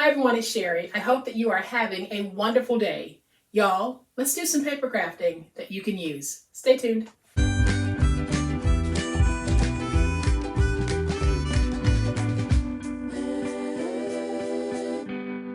Hi everyone, it's Sherry. I hope that you are having a wonderful day. Y'all, let's do some paper crafting that you can use. Stay tuned.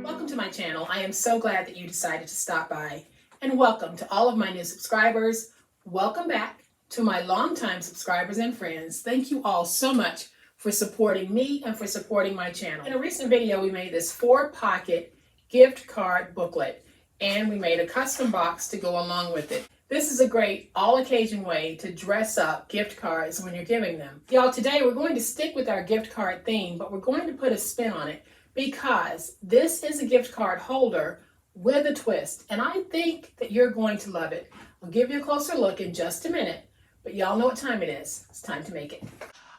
Welcome to my channel. I am so glad that you decided to stop by. And welcome to all of my new subscribers. Welcome back to my longtime subscribers and friends. Thank you all so much for supporting me and for supporting my channel. In a recent video, we made this 4-pocket gift card booklet, and we made a custom box to go along with it. This is a great all-occasion way to dress up gift cards when you're giving them. Y'all, today we're going to stick with our gift card theme, but we're going to put a spin on it because this is a gift card holder with a twist, and I think that you're going to love it. I'll give you a closer look in just a minute, but y'all know what time it is. It's time to make it.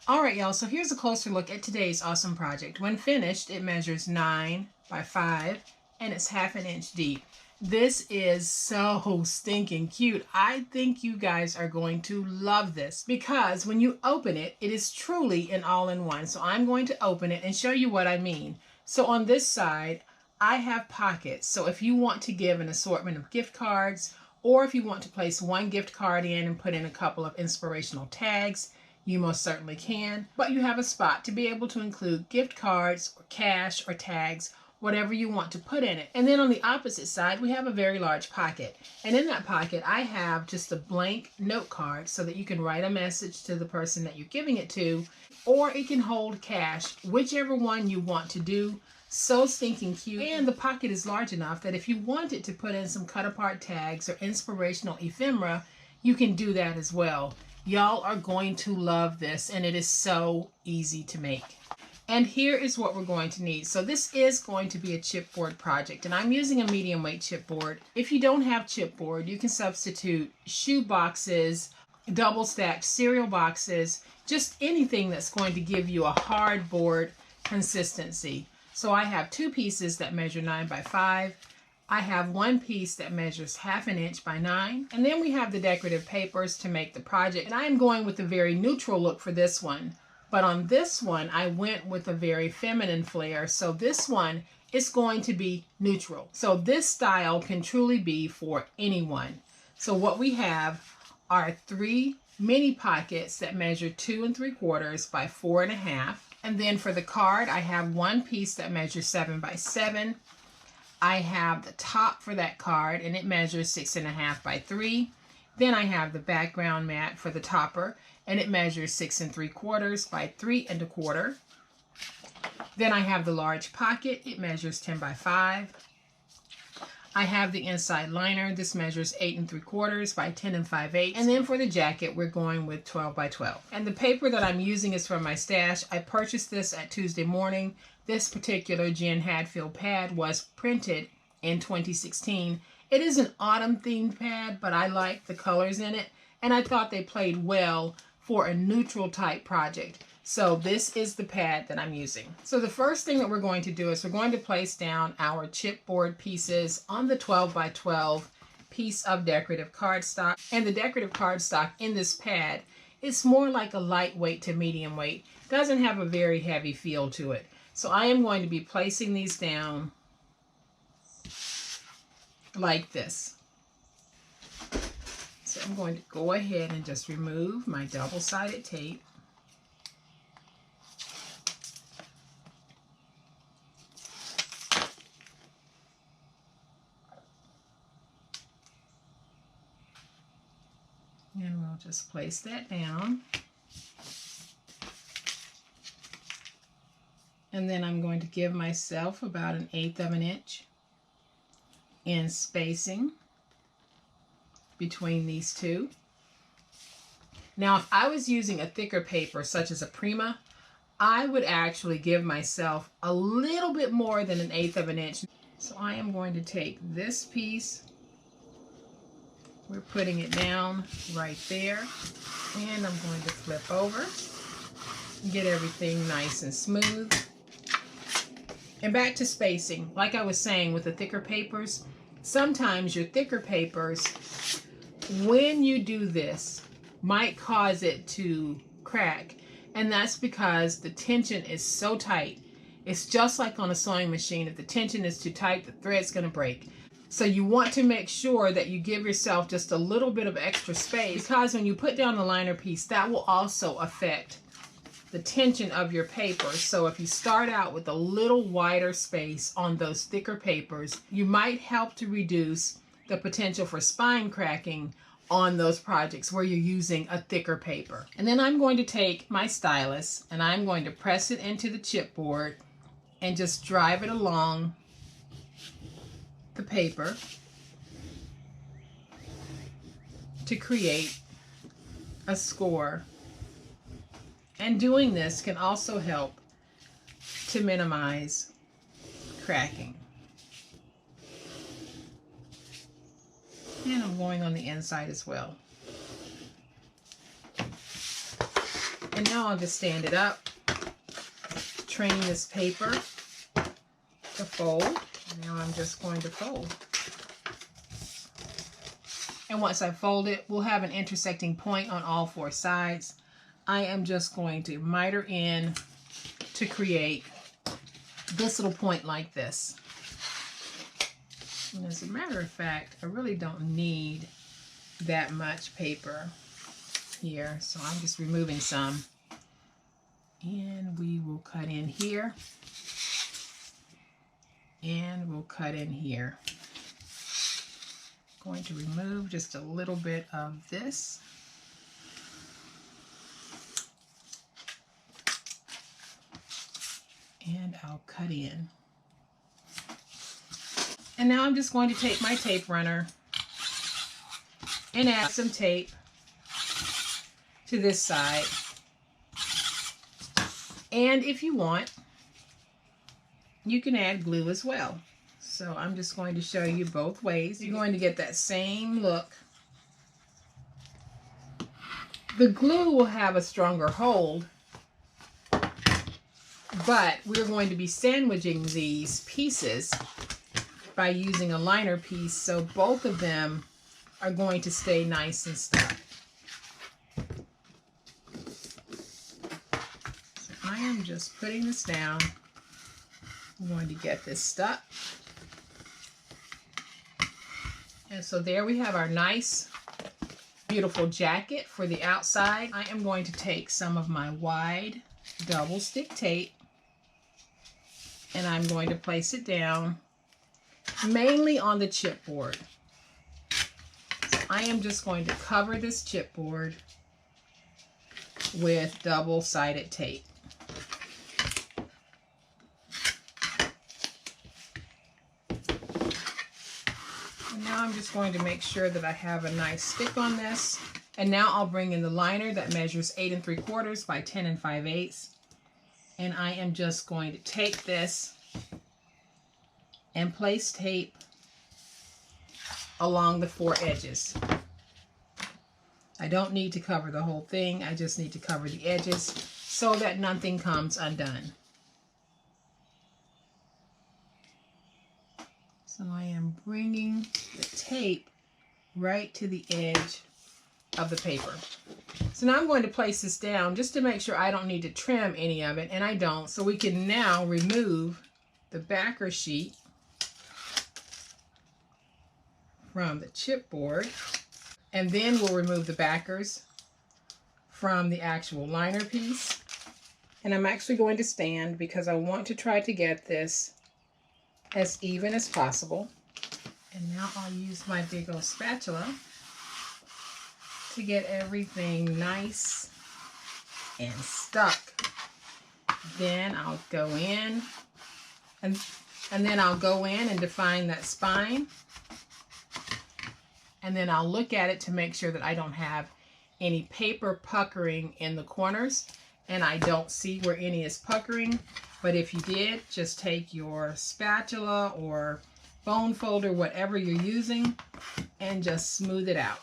All right, y'all, so here's a closer look at today's awesome project. When finished, it measures 9 by 5, and it's 1/2 inch deep. This is so stinking cute. I think you guys are going to love this because when you open it, it is truly an all-in-one. So I'm going to open it and show you what I mean. So on this side, I have pockets. So if you want to give an assortment of gift cards, or if you want to place one gift card in and put in a couple of inspirational tags, you most certainly can, but you have a spot to be able to include gift cards or cash or tags, whatever you want to put in it. And then on the opposite side, we have a very large pocket. And in that pocket, I have just a blank note card so that you can write a message to the person that you're giving it to, or it can hold cash, whichever one you want to do. So stinking cute. And the pocket is large enough that if you wanted to put in some cut apart tags or inspirational ephemera, you can do that as well. Y'all are going to love this, and it is so easy to make. And here is what we're going to need. So this is going to be a chipboard project, and I'm using a medium weight chipboard. If you don't have chipboard, you can substitute shoe boxes, double stacked cereal boxes, just anything that's going to give you a hard board consistency. So I have 2 pieces that measure 9 by 5. I have 1 piece that measures 1/2 inch by 9. And then we have the decorative papers to make the project. And I am going with a very neutral look for this one. But on this one, I went with a very feminine flair. So this one is going to be neutral. So this style can truly be for anyone. So what we have are 3 mini pockets that measure 2 3/4 by 4 1/2. And then for the card, I have 1 piece that measures 7 by 7. I have the top for that card, and it measures 6 1/2 by 3. Then I have the background mat for the topper, and it measures 6 3/4 by 3 1/4. Then I have the large pocket. It measures 10 by 5. I have the inside liner. This measures 8 3/4 by 10 5/8. And then for the jacket, we're going with 12 by 12. And the paper that I'm using is from my stash. I purchased this at Tuesday Morning. This particular Jen Hadfield pad was printed in 2016. It is an autumn themed pad, but I like the colors in it, and I thought they played well for a neutral type project. So this is the pad that I'm using. So the first thing that we're going to do is we're going to place down our chipboard pieces on the 12 by 12 piece of decorative cardstock. And the decorative cardstock in this pad is more like a lightweight to medium weight. Doesn't have a very heavy feel to it. So I am going to be placing these down like this. So I'm going to go ahead and just remove my double-sided tape. And we'll just place that down. And then I'm going to give myself about 1/8 inch in spacing between these two. Now, if I was using a thicker paper, such as a Prima, I would actually give myself a little bit more than 1/8 inch. So I am going to take this piece. We're putting it down right there. And I'm going to flip over and get everything nice and smooth. And back to spacing. Like I was saying with the thicker papers, sometimes your thicker papers, when you do this, might cause it to crack. And that's because the tension is so tight It's just like on a sewing machine. If the tension is too tight, the thread's going to break. So you want to make sure that you give yourself just a little bit of extra space, because when you put down the liner piece, that will also affect the tension of your paper. So if you start out with a little wider space on those thicker papers, you might help to reduce the potential for spine cracking on those projects where you're using a thicker paper. And then I'm going to take my stylus and I'm going to press it into the chipboard and just drive it along the paper to create a score. And doing this can also help to minimize cracking. And I'm going on the inside as well. And now I'll just stand it up, train this paper to fold. Now I'm just going to fold. And once I fold it, we'll have an intersecting point on all four sides. I am just going to miter in to create this little point like this. And as a matter of fact, I really don't need that much paper here, so I'm just removing some. And we will cut in here. And we'll cut in here. Going to remove just a little bit of this. And I'll cut in. And now I'm just going to take my tape runner and add some tape to this side. And if you want, you can add glue as well. So I'm just going to show you both ways. You're going to get that same look. The glue will have a stronger hold, but we're going to be sandwiching these pieces by using a liner piece, so both of them are going to stay nice and stuck. So I am just putting this down. I'm going to get this stuck. And so there we have our nice, beautiful jacket for the outside. I am going to take some of my wide double stick tape and I'm going to place it down mainly on the chipboard. So I am just going to cover this chipboard with double-sided tape. And now I'm just going to make sure that I have a nice stick on this. And now I'll bring in the liner that measures 8 3/4 by 10 5/8. And I am just going to take this and place tape along the 4 edges. I don't need to cover the whole thing. I just need to cover the edges so that nothing comes undone. So I am bringing the tape right to the edge of the paper. So now I'm going to place this down just to make sure I don't need to trim any of it, and I don't. So we can now remove the backer sheet from the chipboard, and then we'll remove the backers from the actual liner piece. And I'm actually going to stand because I want to try to get this as even as possible. And now I'll use my big old spatula to get everything nice and stuck. Then I'll go in and then I'll go in and define that spine. And then I'll look at it to make sure that I don't have any paper puckering in the corners. And I don't see where any is puckering. But if you did, just take your spatula or bone folder, whatever you're using, and just smooth it out.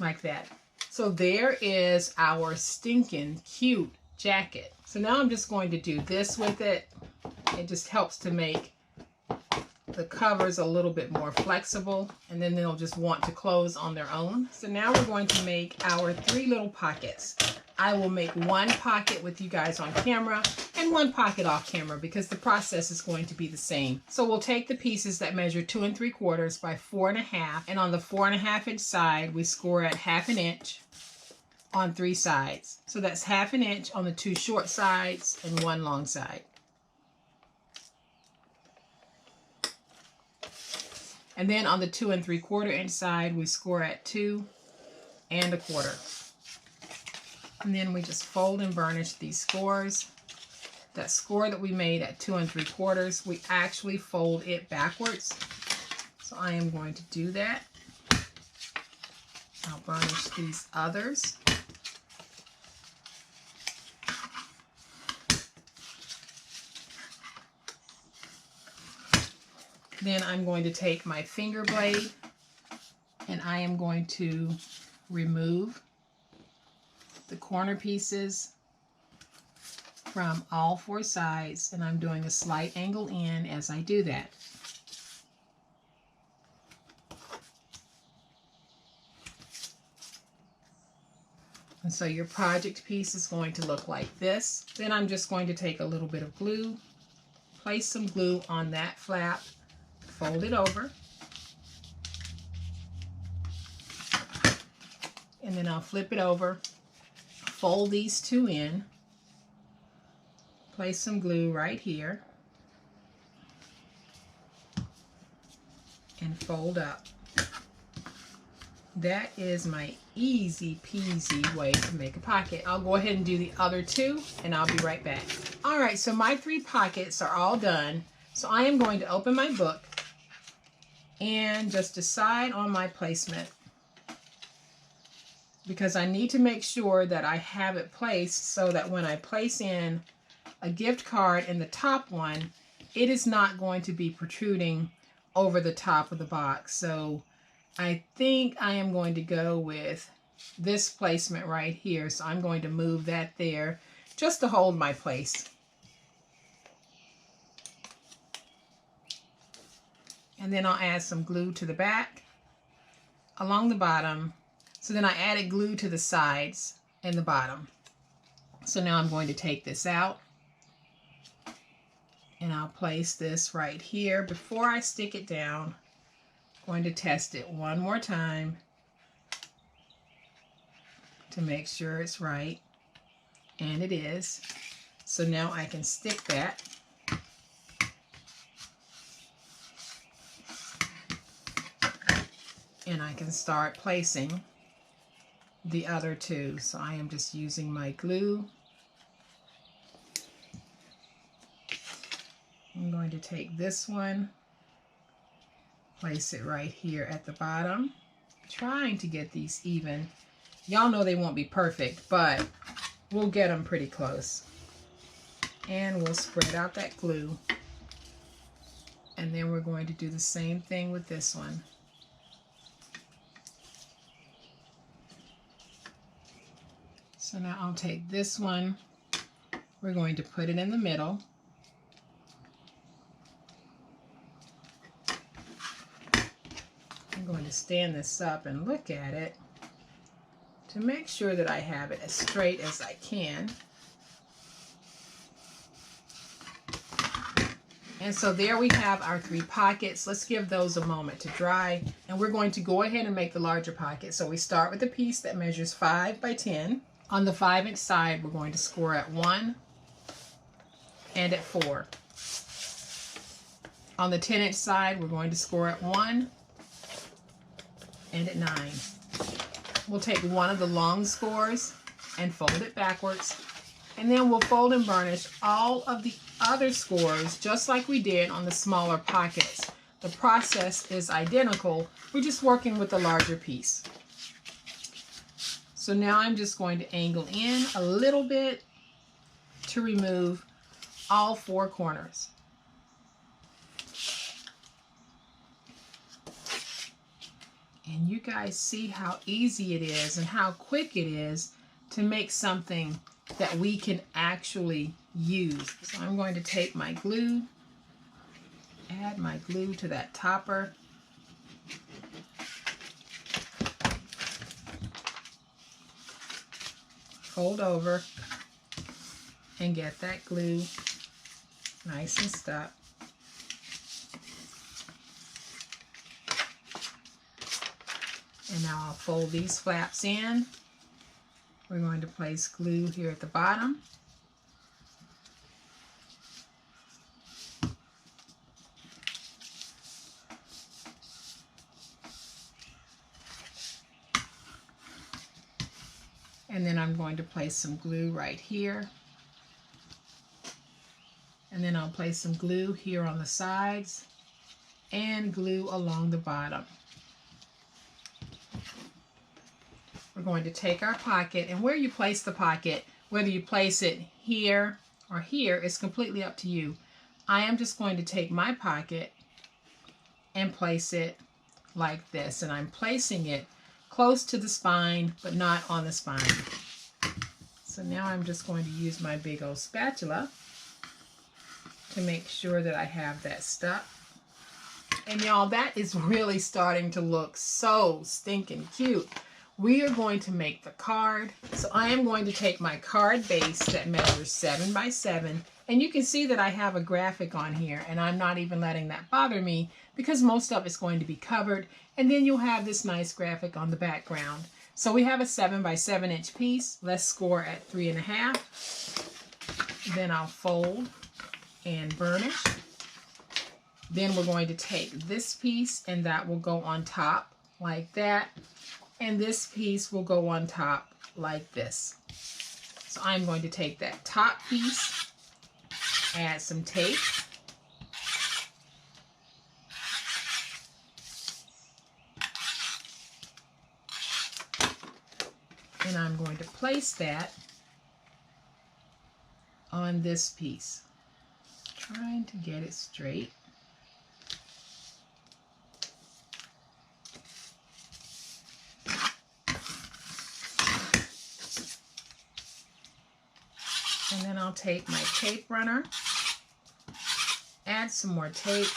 Like that. So there is our stinking cute jacket. So now I'm just going to do this with it. It just helps to make the covers a little bit more flexible, and then they'll just want to close on their own. So now we're going to make our 3 little pockets. I will make one pocket with you guys on camera, and and one pocket off camera because the process is going to be the same. So we'll take the pieces that measure 2 3/4 by 4 1/2, and on the 4 1/2 inch side, we score at 1/2 inch on 3 sides. So that's 1/2 inch on the 2 short sides and 1 long side. And then on the 2 3/4 inch side, we score at 2 1/4. And then we just fold and burnish these scores. That score that we made at 2 3/4, we actually fold it backwards. So I am going to do that. I'll burnish these others. Then I'm going to take my finger blade and I am going to remove the corner pieces from all 4 sides, and I'm doing a slight angle in as I do that. And so your project piece is going to look like this. Then I'm just going to take a little bit of glue, place some glue on that flap, fold it over, and then I'll flip it over, fold these 2 in, place some glue right here, and fold up. That is my easy peasy way to make a pocket. I'll go ahead and do the other 2 and I'll be right back. All right, so my 3 pockets are all done. So I am going to open my book and just decide on my placement, because I need to make sure that I have it placed so that when I place in a gift card in the top one, it is not going to be protruding over the top of the box. So I think I am going to go with this placement right here. So I'm going to move that there just to hold my place. And then I'll add some glue to the back along the bottom. So then I added glue to the sides and the bottom. So now I'm going to take this out and I'll place this right here. Before I stick it down, I'm going to test it one more time to make sure it's right, and it is. So now I can stick that. And I can start placing the other 2. So I am just using my glue. I'm going to take this one, place it right here at the bottom, trying to get these even. Y'all know they won't be perfect, but we'll get them pretty close. And we'll spread out that glue. And then we're going to do the same thing with this one. So now I'll take this one, we're going to put it in the middle. I'm going to stand this up and look at it to make sure that I have it as straight as I can. And so there we have our 3 pockets. Let's give those a moment to dry. And we're going to go ahead and make the larger pocket. So we start with a piece that measures 5 by 10. On the 5-inch side, we're going to score at 1 and at 4. On the 10-inch side, we're going to score at 1 and at 9. We'll take one of the long scores and fold it backwards. And then we'll fold and burnish all of the other scores just like we did on the smaller pockets. The process is identical. We're just working with the larger piece. So now I'm just going to angle in a little bit to remove all 4 corners. And you guys see how easy it is and how quick it is to make something that we can actually use. So I'm going to take my glue, add my glue to that topper. Fold over. and get that glue nice and stuck. And now I'll fold these flaps in. We're going to place glue here at the bottom. And then I'm going to place some glue right here. And then I'll place some glue here on the sides and glue along the bottom. We're going to take our pocket, and where you place the pocket, whether you place it here or here, is completely up to you. I am just going to take my pocket and place it like this, and I'm placing it close to the spine, but not on the spine. So now I'm just going to use my big old spatula to make sure that I have that stuck. And y'all, that is really starting to look so stinking cute. We are going to make the card. So I am going to take my card base that measures 7 by 7. And you can see that I have a graphic on here, and I'm not even letting that bother me because most of it's going to be covered. And then you'll have this nice graphic on the background. So we have a 7 by 7 inch piece. Let's score at 3.5. Then I'll fold and burnish. Then we're going to take this piece, and that will go on top like that. And this piece will go on top like this. So I'm going to take that top piece, add some tape, and I'm going to place that on this piece. Trying to get it straight. And then I'll take my tape runner, add some more tape,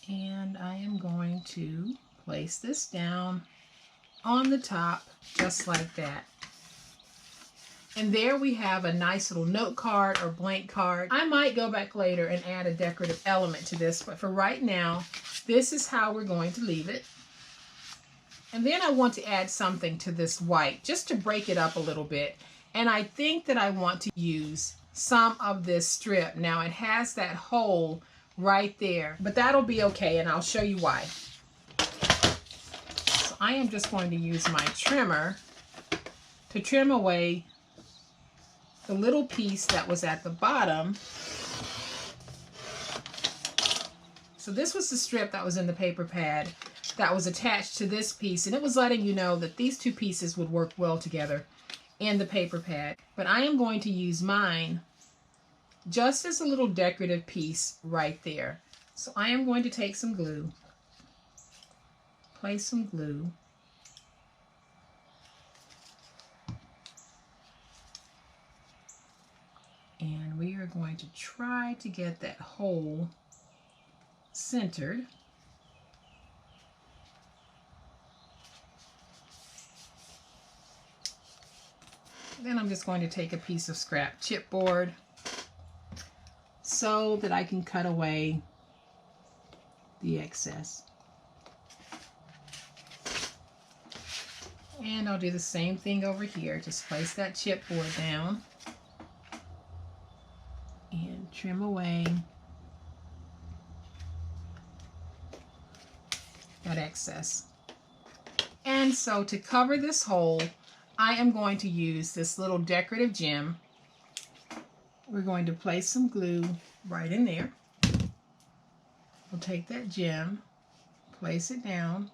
and I am going to place this down on the top just like that. And there we have a nice little note card or blank card. I might go back later and add a decorative element to this, but for right now, this is how we're going to leave it. And then I want to add something to this white just to break it up a little bit. And I think that I want to use some of this strip. Now it has that hole right there, but that'll be okay, and I'll show you why. So I am just going to use my trimmer to trim away the little piece that was at the bottom. So this was the strip that was in the paper pad that was attached to this piece, and it was letting you know that these two pieces would work well together in the paper pad. But I am going to use mine just as a little decorative piece right there. So I am going to take some glue, place some glue, and we are going to try to get that hole centered. Then I'm just going to take a piece of scrap chipboard so that I can cut away the excess. And I'll do the same thing over here. Just place that chipboard down and trim away that excess. And so to cover this hole, I am going to use this little decorative gem. We're going to place some glue right in there. We'll take that gem, place it down.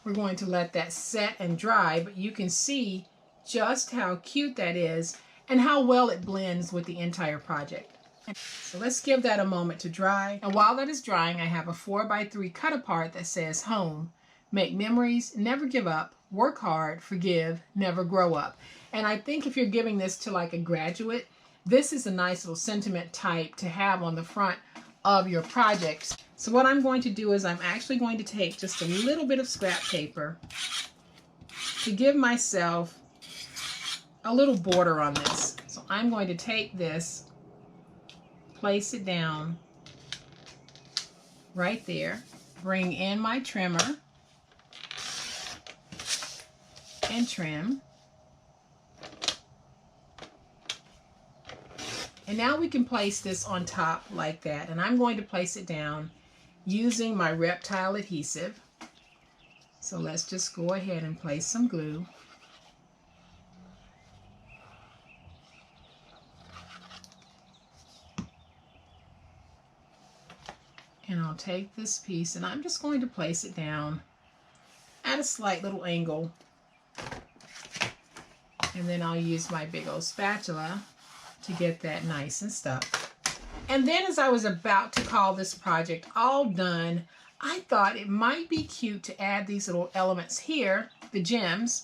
We're going to let that set and dry, but you can see just how cute that is and how well it blends with the entire project. So let's give that a moment to dry. And while that is drying, I have a 4x3 cut apart that says home. Make memories, never give up, work hard, forgive, never grow up. And I think if you're giving this to like a graduate, this is a nice little sentiment type to have on the front of your projects. So what I'm going to do is I'm actually going to take just a little bit of scrap paper to give myself a little border on this. So I'm going to take this, place it down right there, bring in my trimmer and trim. And now we can place this on top like that. And I'm going to place it down using my reptile adhesive. So let's just go ahead and place some glue. And I'll take this piece and I'm just going to place it down at a slight little angle. And then I'll use my big old spatula to get that nice and stuck. And then as I was about to call this project all done, I thought it might be cute to add these little elements here, the gems,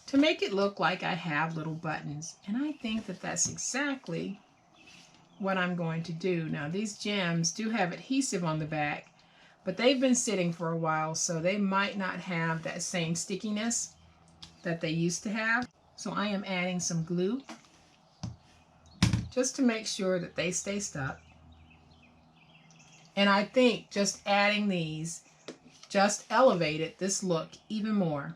to make it look like I have little buttons. And I think that that's exactly what I'm going to do. Now these gems do have adhesive on the back, but they've been sitting for a while, so they might not have that same stickiness that they used to have. So I am adding some glue just to make sure that they stay stuck. And I think just adding these just elevated this look even more.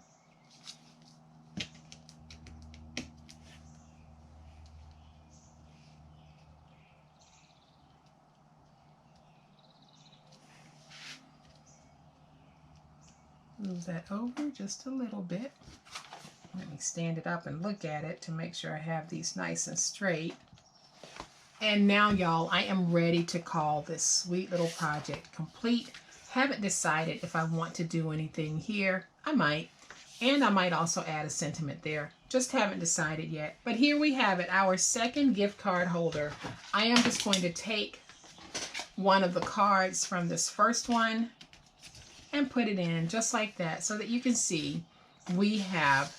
Move that over just a little bit. Let me stand it up and look at it to make sure I have these nice and straight. And now, y'all, I am ready to call this sweet little project complete. Haven't decided if I want to do anything here. I might. And I might also add a sentiment there. Just haven't decided yet. But here we have it, our second gift card holder. I am just going to take one of the cards from this first one and put it in just like that so that you can see we have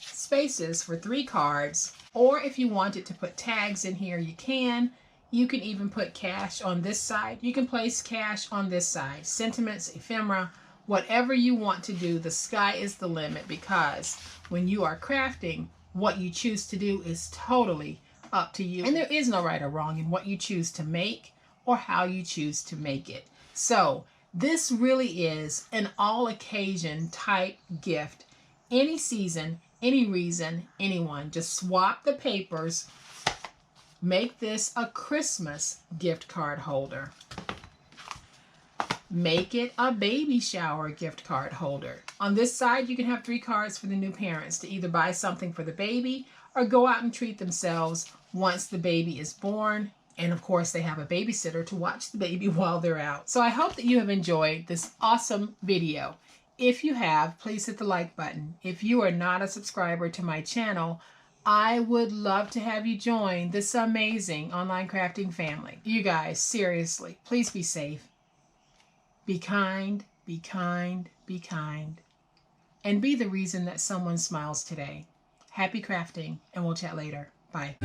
spaces for 3 cards. Or if you wanted to put tags in here, you can. You can even put cash on this side. You can place cash on this side. Sentiments, ephemera, whatever you want to do. The sky is the limit, because when you are crafting, what you choose to do is totally up to you. And there is no right or wrong in what you choose to make or how you choose to make it. So this really is an all occasion type gift. Any season, any reason, anyone. Just swap the papers. Make this a Christmas gift card holder. Make it a baby shower gift card holder. On this side, you can have 3 cards for the new parents to either buy something for the baby or go out and treat themselves once the baby is born. And of course, they have a babysitter to watch the baby while they're out. So I hope that you have enjoyed this awesome video. If you have, please hit the like button. If you are not a subscriber to my channel, I would love to have you join this amazing online crafting family. You guys, seriously, please be safe. Be kind, be kind, be kind. And be the reason that someone smiles today. Happy crafting, and we'll chat later. Bye.